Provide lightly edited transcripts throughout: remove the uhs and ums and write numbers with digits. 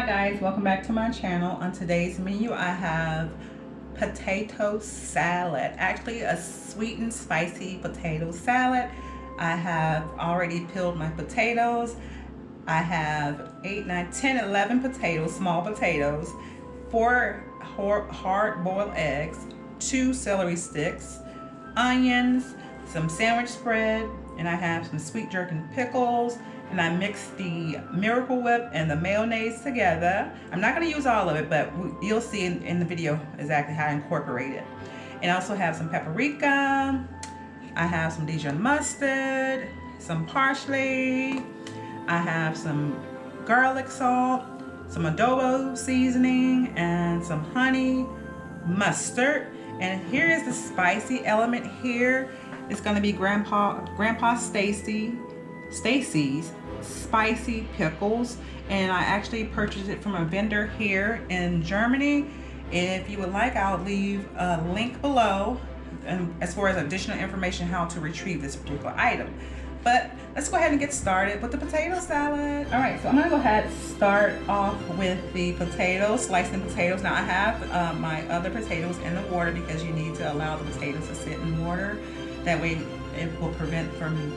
Hi guys, welcome back to my channel. On today's menu I have potato salad, actually a sweet and spicy potato salad. I have already peeled my potatoes. I have 8, 9, 10, 11 potatoes, small potatoes, 4 hard-boiled eggs, 2 celery sticks, onions, some sandwich spread, and I have some sweet jerkin pickles. And I mixed the Miracle Whip and the mayonnaise together. I'm not going to use all of it, but you'll see in the video exactly how I incorporate it. And I also have some paprika. I have some Dijon mustard, some parsley. I have some garlic salt, some adobo seasoning, and some honey mustard. And here is the spicy element here. It's going to be Grandpa Stacy's spicy pickles, and I actually purchased it from a vendor here in Germany. If you would like, I'll leave a link below as far as additional information how to retrieve this particular item. But let's go ahead and get started with the potato salad. All right, so I'm gonna go ahead and start off with the potatoes, slicing potatoes. Now I have my other potatoes in the water because you need to allow the potatoes to sit in water. That way it will prevent from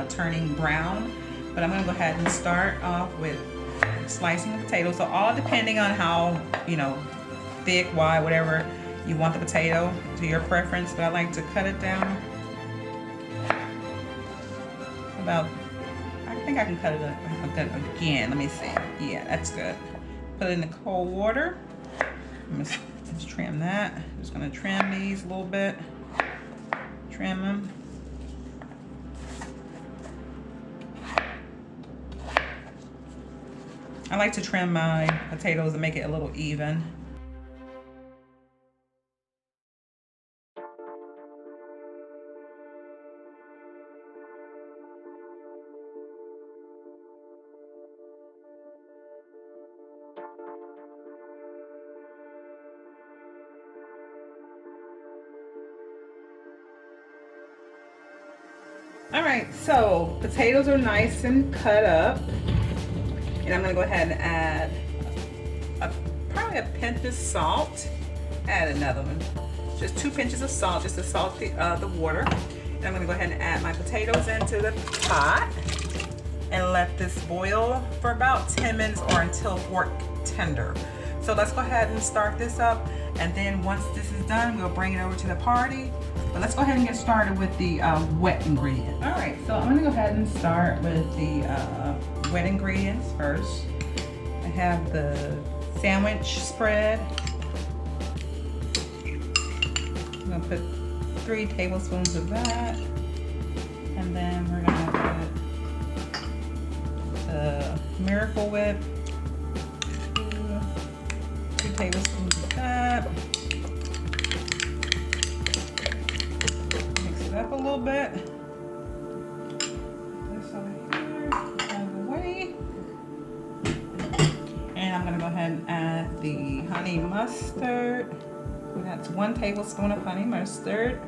turning brown. But I'm going to go ahead and start off with slicing the potatoes. So all depending on how, thick, wide, whatever you want the potato, to your preference. But I like to cut it down about, I think I can cut it again. Let me see. Yeah, that's good. Put it in the cold water. Let's trim that. Just going to trim these a little bit. Trim them. I like to trim my potatoes and make it a little even. All right, so potatoes are nice and cut up. And I'm gonna go ahead and add probably a pinch of salt. Add another one. Just 2 pinches of salt, just to salt the water. And I'm gonna go ahead and add my potatoes into the pot and let this boil for about 10 minutes or until fork tender. So let's go ahead and start this up. And then once this is done, we'll bring it over to the party. But let's go ahead and get started with the wet ingredients. All right, so I'm gonna go ahead and start with the wet ingredients first. I have the sandwich spread. I'm gonna put 3 tablespoons of that. And then we're gonna put the Miracle Whip. 2 tablespoons of that. Mix it up a little bit. This over here, out of the way. And I'm gonna go ahead and add the honey mustard. That's 1 tablespoon of honey mustard.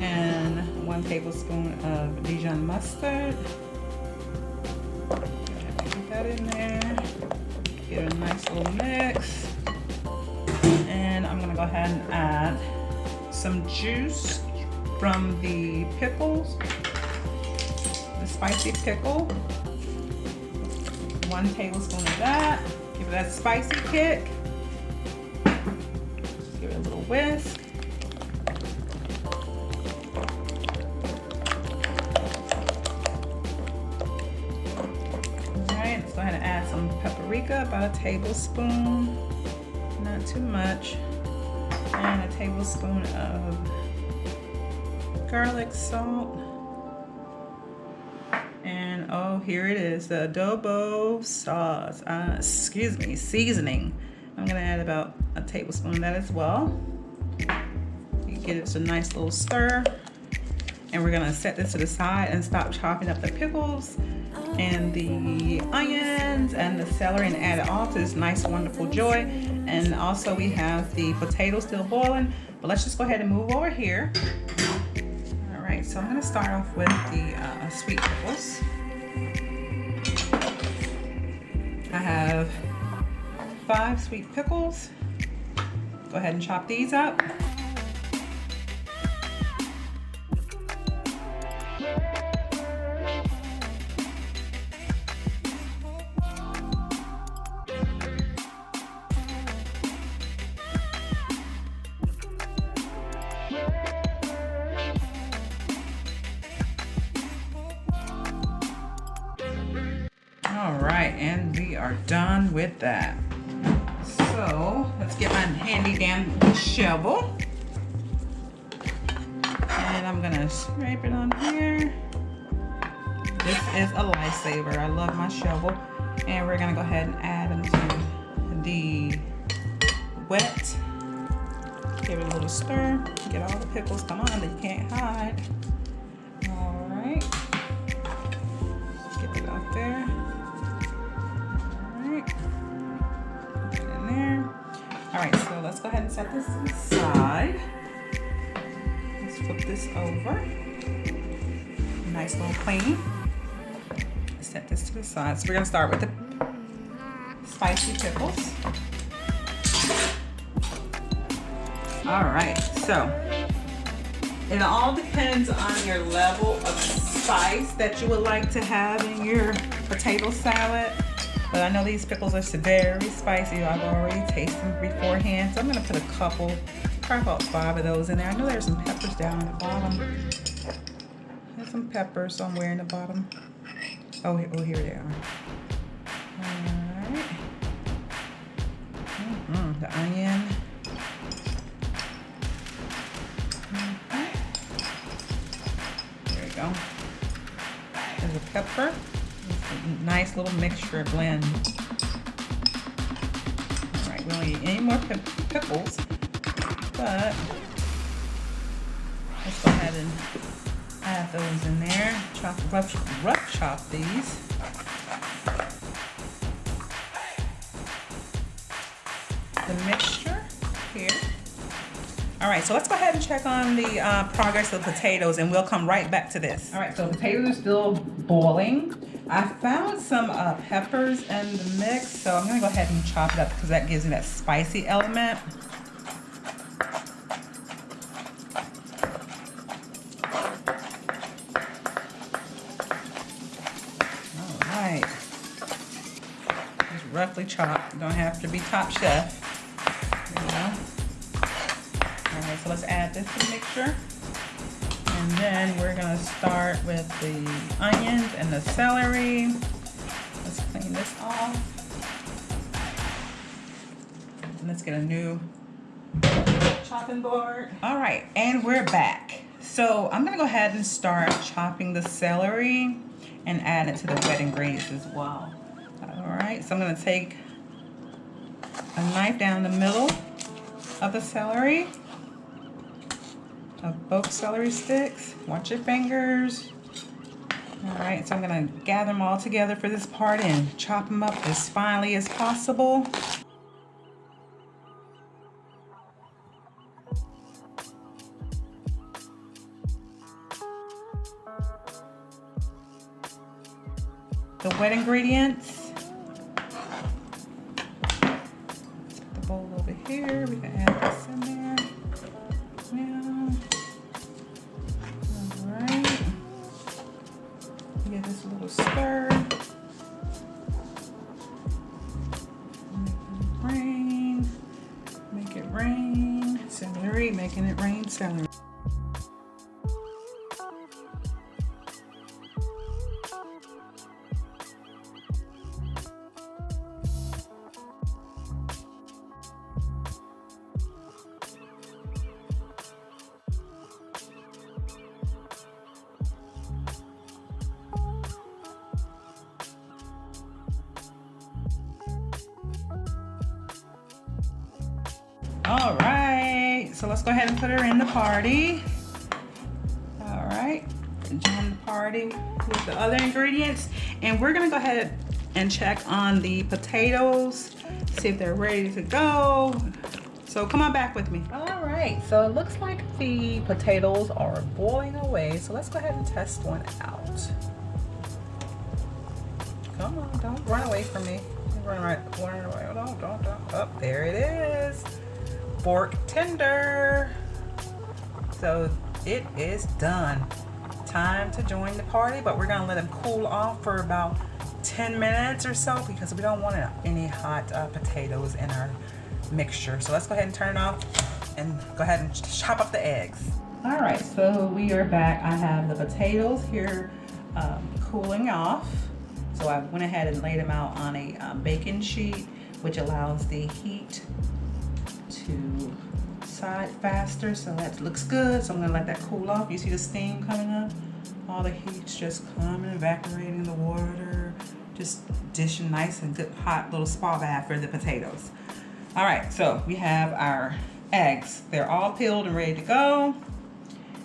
And 1 tablespoon of Dijon mustard. Put that in there. Get a nice little mix. And I'm gonna go ahead and add some juice from the pickles, the spicy pickle. 1 tablespoon of that. Give it that spicy kick. Just give it a little whisk. Alright, let's go ahead and add some paprika, about a tablespoon. Not too much. And a tablespoon of garlic salt. And oh, here it is, the adobo sauce, seasoning. I'm gonna add about a tablespoon of that as well. You get it a nice little stir. And we're gonna set this to the side and stop chopping up the pickles and the onions and the celery and add it all to this nice, wonderful joy. And also we have the potatoes still boiling, but let's just go ahead and move over here. All right, so I'm gonna start off with the sweet pickles. I have 5 sweet pickles. Go ahead and chop these up. All right, and we are done with that. So let's get my handy dandy shovel. And I'm gonna scrape it on here. This is a lifesaver. I love my shovel. And we're gonna go ahead and add into the wet. Give it a little stir. Get all the pickles. Come on, that you can't hide. All right. Get it out there. Alright, so let's go ahead and set this aside. Let's flip this over. Nice little clean. Set this to the side. So we're going to start with the spicy pickles. Alright, so it all depends on your level of spice that you would like to have in your potato salad. But I know these pickles are very spicy. I've already tasted them beforehand. So I'm gonna put a couple, probably about 5 of those in there. I know there's some peppers down at the bottom. There's some peppers somewhere in the bottom. Oh, here they are. All right. The onion. There we go. There's a pepper. Nice little mixture blend. All right, we don't need any more pickles, but let's go ahead and add those in there. Rough chop these. The mixture here. All right, so let's go ahead and check on the progress of the potatoes, and we'll come right back to this. All right, so the potatoes are still boiling. I found some peppers in the mix, so I'm gonna go ahead and chop it up because that gives me that spicy element. All right, just roughly chopped. You don't have to be top chef. There you go. All right, so let's add this to the mixture. And then we're gonna start with the onions and the celery. Let's clean this off. And let's get a new chopping board. All right, and we're back. So I'm gonna go ahead and start chopping the celery and add it to the wet ingredients as well. All right, so I'm gonna take a knife down the middle of the celery. Of both celery sticks. Watch your fingers. All right, so I'm gonna gather them all together for this part and chop them up as finely as possible. The wet ingredients. Let's put the bowl over here. We can add this in there. Now. Alright. Give this a little stir. Make it rain. Celery, making it rain celery. All right, so let's go ahead and put her in the party. All right, join the party with the other ingredients. And we're gonna go ahead and check on the potatoes, see if they're ready to go. So come on back with me. All right, so it looks like the potatoes are boiling away. So let's go ahead and test one out. Come on, don't run away from me. Run away. Don't. Oh, there it is. Fork tender. So it is done. Time to join the party, but we're gonna let them cool off for about 10 minutes or so because we don't want any hot potatoes in our mixture. So let's go ahead and turn it off and go ahead and chop up the eggs. All right, so we are back. I have the potatoes here cooling off. So I went ahead and laid them out on a baking sheet, which allows the heat to side faster. So that looks good. So I'm gonna let that cool off. You see the steam coming up? All the heat's just coming, evaporating the water, just dishing nice and good hot little spa bath for the potatoes. All right, so we have our eggs. They're all peeled and ready to go.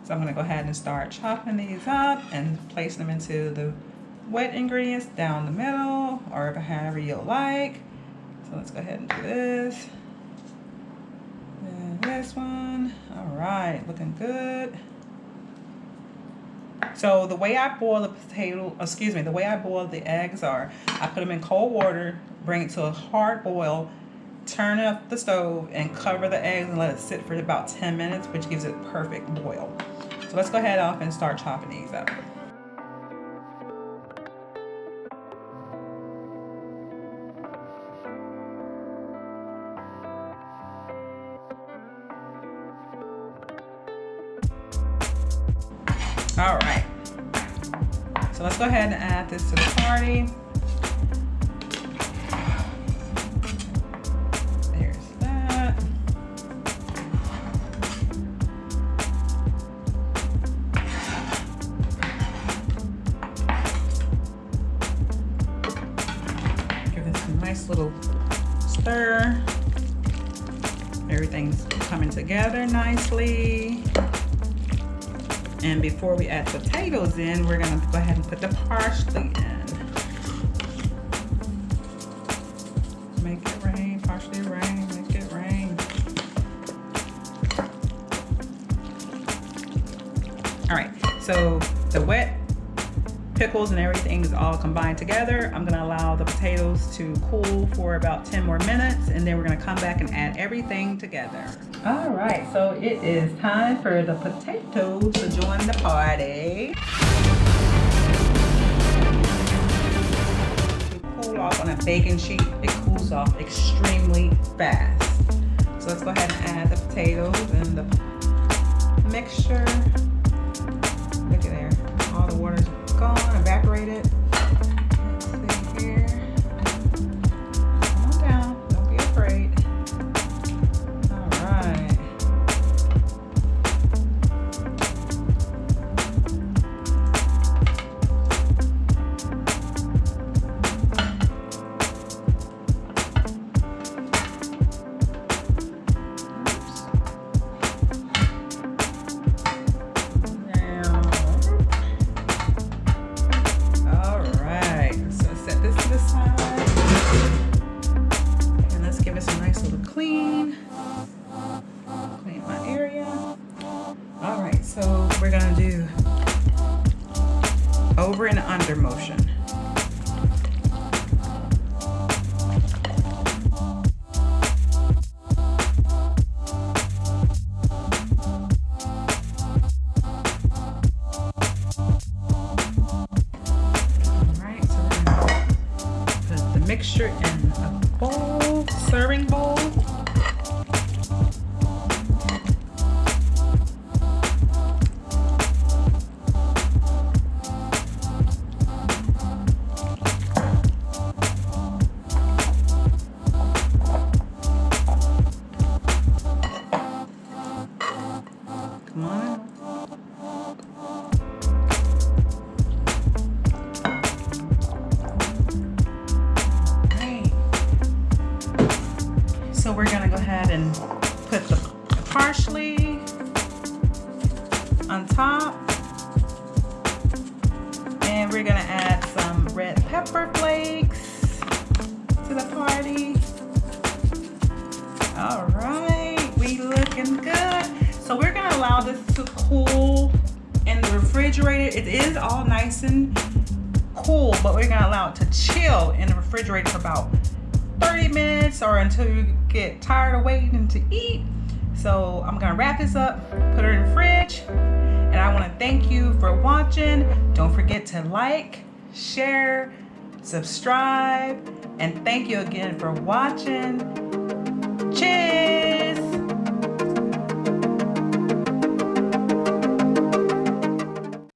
So I'm gonna go ahead and start chopping these up and place them into the wet ingredients down the middle, or however you like. So let's go ahead and do this. And this one. All right, looking good. So the way I boil the way I boil the eggs are, I put them in cold water, bring it to a hard boil, turn up the stove and cover the eggs and let it sit for about 10 minutes, which gives it perfect boil. So let's go ahead off and start chopping these up. All right, so let's go ahead and add this to the party. There's that. Give this a nice little stir. Everything's coming together nicely. And before we add potatoes in, we're gonna go ahead and put the parsley in. Make it rain, parsley rain, make it rain. All right, so the wet pickles and everything is all combined together. I'm gonna allow the potatoes to cool for about 10 more minutes, and then we're gonna come back and add everything together. All right, so it is time for the potatoes to join the party. To cool off on a baking sheet, it cools off extremely fast. So let's go ahead and add the potatoes and the mixture. Look at there, all the water's gone, evaporated. Let's see here. Come on down, don't be afraid. So we're gonna do over and under motion. Alright, so we're gonna put the mixture in a bowl, serving bowl. Come on. Great. So we're gonna go ahead and put the parsley on top. And we're gonna add some red pepper flakes to the party. All right, we looking good. So we're gonna allow this to cool in the refrigerator. It is all nice and cool cool, but we're gonna allow it to chill in the refrigerator for about 30 minutes or until you get tired of waiting to eat. So I'm gonna wrap this up, put it in the fridge, and I wanna thank you for watching. Don't forget to like, share, subscribe, and thank you again for watching.